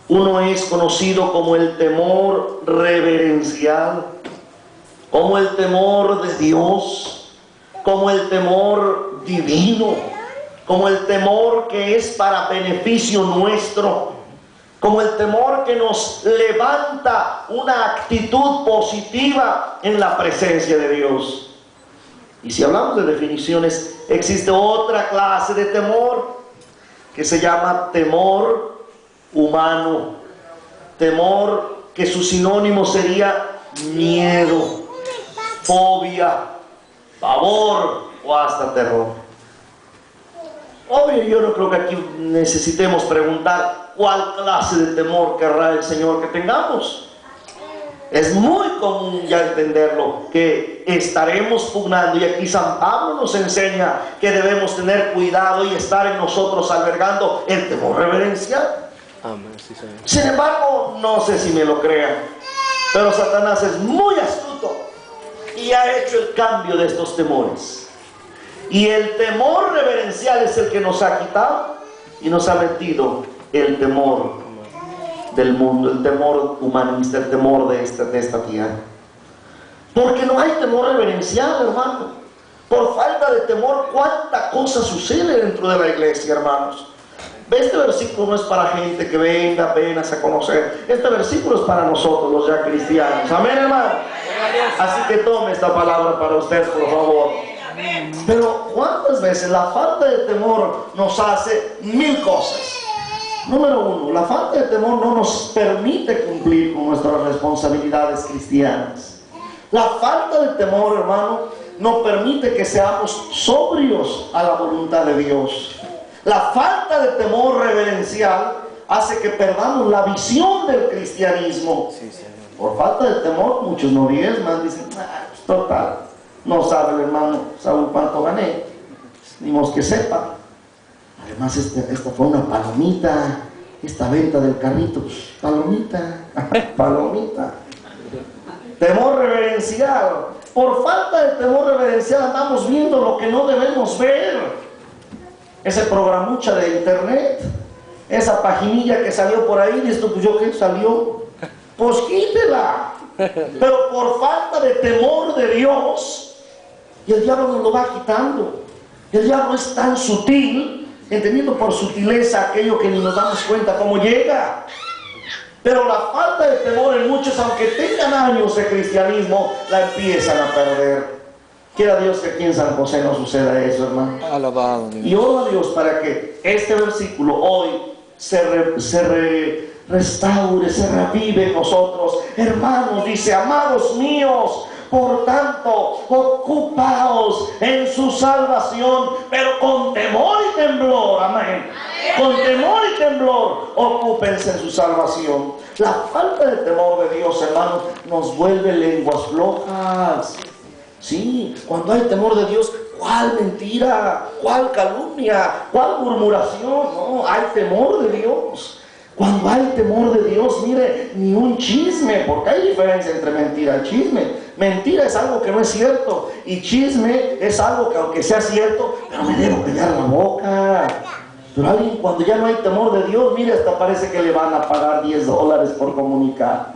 Uno es conocido como el temor reverencial, como el temor de Dios, como el temor divino, como el temor que es para beneficio nuestro, como el temor que nos levanta una actitud positiva en la presencia de Dios. Y si hablamos de definiciones, existe otra clase de temor que se llama temor humano, temor que su sinónimo sería miedo, fobia, pavor o hasta terror. Obvio, yo no creo que aquí necesitemos preguntar cuál clase de temor querrá el Señor que tengamos. Es muy común ya entenderlo, que estaremos pugnando, y aquí San Pablo nos enseña que debemos tener cuidado y estar en nosotros albergando el temor reverencial. Amén, sí, Señor. Sin embargo, no sé si me lo crean, pero Satanás es muy astuto y ha hecho el cambio de estos temores. Y el temor reverencial es el que nos ha quitado y nos ha metido el temor del mundo, el temor humanista, el temor de esta tierra. Porque no hay temor reverencial, hermano. Por falta de temor, cuánta cosa sucede dentro de la iglesia, hermanos. Este versículo no es para gente que venga apenas a conocer. Este versículo es para nosotros, los ya cristianos. Amén, hermano. Así que tome esta palabra para usted, por favor. Pero ¿cuántas veces la falta de temor nos hace mil cosas? Número uno, la falta de temor no nos permite cumplir con nuestras responsabilidades cristianas. La falta de temor, hermano, no permite que seamos sobrios a la voluntad de Dios. La falta de temor reverencial hace que perdamos la visión del cristianismo. Sí, Señor. Por falta de temor, muchos no diezman, dicen, total, no sabe el hermano Saúl cuánto gané, ni mos que sepa. Además, esta fue una palomita, esta venta del carrito, palomita, palomita. Temor reverencial. Por falta de temor reverencial andamos viendo lo que no debemos ver. Ese programucha de internet, esa paginilla que salió por ahí, dices tú, pues yo qué salió, pues quítela. Pero por falta de temor de Dios, y el diablo nos lo va quitando. El diablo es tan sutil, entendiendo por sutileza aquello que ni nos damos cuenta cómo llega. Pero la falta de temor en muchos, aunque tengan años de cristianismo, la empiezan a perder. Quiera Dios que aquí en San José no suceda eso, hermano. Alabado Dios. Y oro a Dios para que este versículo hoy se restaure, se revive en nosotros. Hermanos, dice, amados míos, por tanto, ocupaos en su salvación, pero con temor y temblor, amén. Con temor y temblor, ocúpense en su salvación. La falta de temor de Dios, hermanos, nos vuelve lenguas flojas. Sí, cuando hay temor de Dios, ¿cuál mentira? ¿Cuál calumnia? ¿Cuál murmuración? No, hay temor de Dios. Cuando hay temor de Dios, mire, ni un chisme, porque hay diferencia entre mentira y chisme. Mentira es algo que no es cierto, y chisme es algo que aunque sea cierto, pero me debo callar la boca. Pero alguien, cuando ya no hay temor de Dios, mire, hasta parece que le van a pagar $10 por comunicar.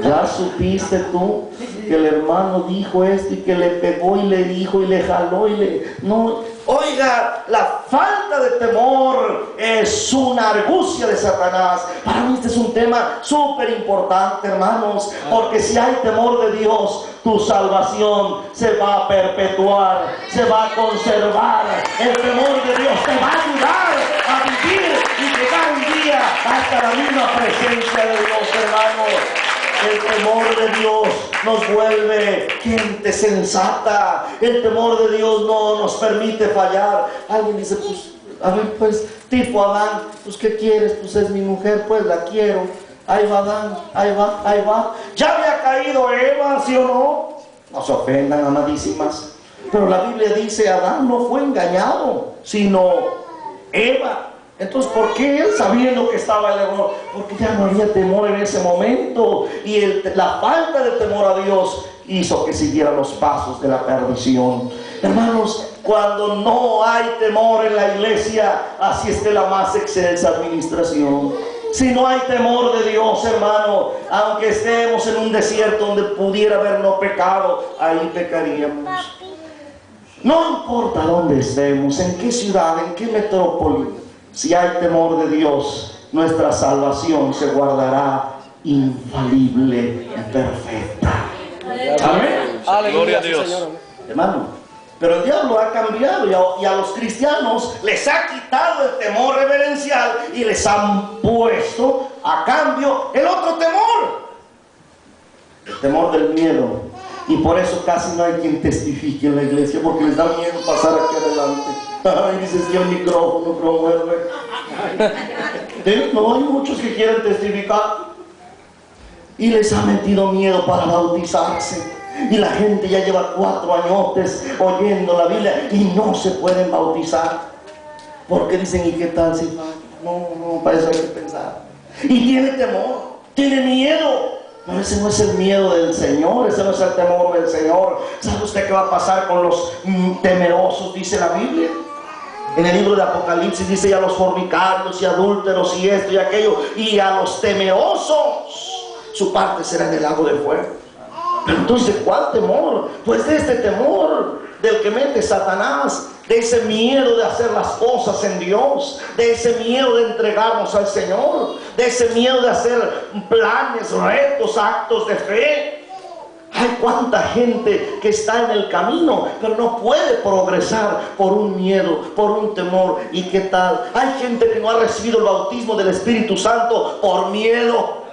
¿Ya supiste tú que el hermano dijo esto y que le pegó y le dijo y le jaló y le... No, oiga, la falta de temor es una argucia de Satanás. Para mí este es un tema súper importante, hermanos, porque si hay temor de Dios, tu salvación se va a perpetuar, se va a conservar. El temor de Dios te va a ayudar a vivir y llegar un día hasta la misma presencia de Dios, hermanos. El temor de Dios nos vuelve gente sensata. El temor de Dios no nos permite fallar. Alguien dice, pues, a ver, pues, tipo Adán, pues, ¿qué quieres? Pues es mi mujer, pues la quiero. Ahí va Adán, ahí va, ahí va. ¿Ya había caído Eva, sí o no? No se ofendan, amadísimas. Pero la Biblia dice, Adán no fue engañado, sino Eva. Entonces, ¿por qué él, sabiendo que estaba el error? Porque ya no había temor en ese momento. Y la falta de temor a Dios hizo que siguiera los pasos de la perdición. Hermanos, cuando no hay temor en la iglesia, así esté la más excelsa administración, Si no hay temor de Dios, hermano, aunque estemos en un desierto donde pudiera haber no pecado, ahí pecaríamos. No importa dónde estemos, en qué ciudad, en qué metrópoli, si hay temor de Dios, nuestra salvación se guardará infalible y perfecta. Amén. Gloria a Dios. Hermano, pero el diablo ha cambiado y a los cristianos les ha quitado el temor reverencial y les han puesto a cambio el otro temor, el temor del miedo. Y por eso casi no hay quien testifique en la iglesia, porque les da miedo pasar aquí adelante. Ay, dices que el micrófono promueve. No hay muchos que quieren testificar y les ha metido miedo para bautizarse. Y la gente ya lleva 4 añotes oyendo la Biblia y no se pueden bautizar, porque dicen, ¿y qué tal si no, para eso hay que pensar? Y tiene temor, tiene miedo. Pero ese no es el miedo del Señor, ese no es el temor del Señor. ¿Sabe usted qué va a pasar con los temerosos? Dice la Biblia. En el libro de Apocalipsis dice, y a los fornicarios y adúlteros y esto y aquello, y a los temerosos su parte será en el lago de fuego. Pero entonces, ¿cuál temor? Pues de este temor del que mete Satanás, de ese miedo de hacer las cosas en Dios, de ese miedo de entregarnos al Señor, de ese miedo de hacer planes, retos, actos de fe. Hay cuánta gente que está en el camino, pero no puede progresar por un miedo, por un temor. ¿Y qué tal? Hay gente que no ha recibido el bautismo del Espíritu Santo por miedo.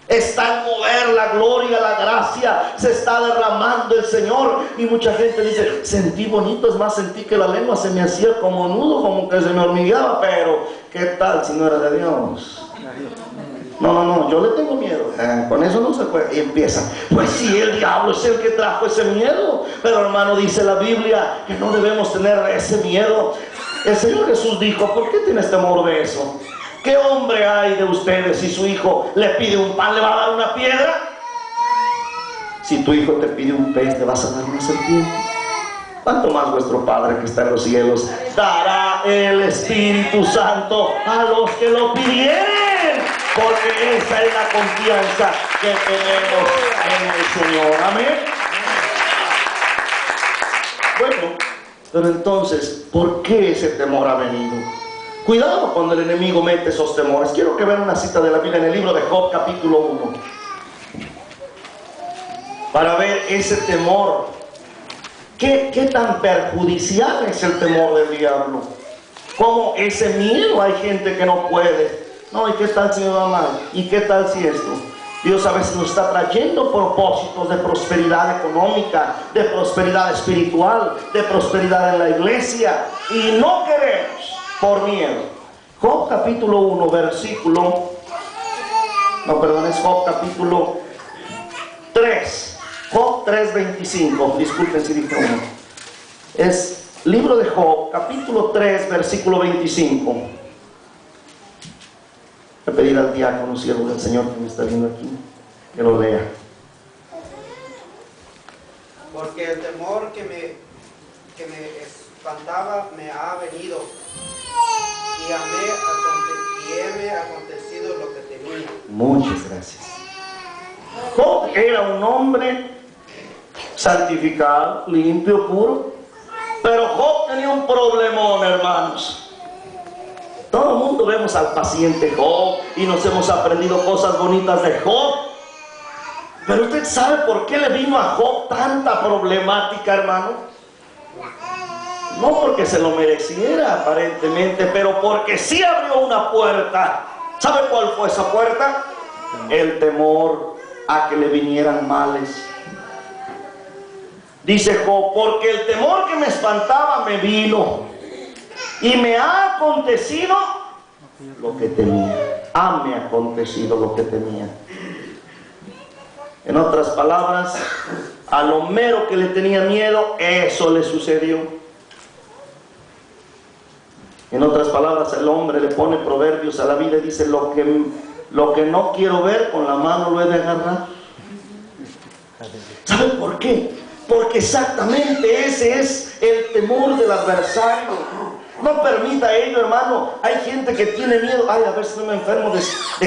Está en mover la gloria, la gracia, se está derramando el Señor. Y mucha gente dice, sentí bonito, es más, sentí que la lengua se me hacía como nudo, como que se me hormigueaba. Pero, ¿qué tal si no era de Dios? No, yo le tengo miedo. Con eso no se puede. Y empieza, pues sí, el diablo es el que trajo ese miedo. Pero hermano, dice la Biblia que no debemos tener ese miedo. El Señor Jesús dijo, ¿por qué tienes temor de eso? ¿Qué hombre hay de ustedes si su hijo le pide un pan, le va a dar una piedra? Si tu hijo te pide un pez, le vas a dar una serpiente. ¿Cuánto más vuestro Padre que está en los cielos dará el Espíritu Santo a los que lo pidieren? Porque esa es la confianza que tenemos en el Señor. Amén. Bueno, pero entonces, ¿por qué ese temor ha venido? Cuidado cuando el enemigo mete esos temores. Quiero que vean una cita de la Biblia en el libro de Job, capítulo 1, para ver ese temor. ¿Qué tan perjudicial es el temor del diablo? Como ese miedo, hay gente que no puede. No, ¿y qué tal si me va mal? ¿Y qué tal si esto? Dios a veces nos está trayendo propósitos de prosperidad económica, de prosperidad espiritual, de prosperidad en la iglesia, y no queremos por miedo. Job capítulo 1, versículo, es Job capítulo 3, Job 3:25, disculpen si dije uno. Es libro de Job, capítulo 3, versículo 25. Voy a pedir al diácono, siervo del Señor que me está viendo aquí, que lo lea. Porque el temor que me espantaba me ha venido, y heme acontecido lo que temía. Muchas gracias. Job era un hombre santificado, limpio, puro, pero Job tenía un problemón, hermanos. Todo el mundo vemos al paciente Job y nos hemos aprendido cosas bonitas de Job, pero usted sabe por qué le vino a Job tanta problemática, hermano. No porque se lo mereciera aparentemente, pero porque sí abrió una puerta. ¿Sabe cuál fue esa puerta? El temor a que le vinieran males. Dice Job, porque el temor que me espantaba me vino, y me ha acontecido lo que temía. Me ha acontecido lo que temía. En otras palabras, a lo mero que le tenía miedo, eso le sucedió. En otras palabras, el hombre le pone proverbios a la vida y dice, lo que no quiero ver, con la mano lo he de agarrar. ¿Sabe por qué? Porque exactamente ese es el temor del adversario. No permita ello, hermano. Hay gente que tiene miedo. Ay, a ver si no me enfermo de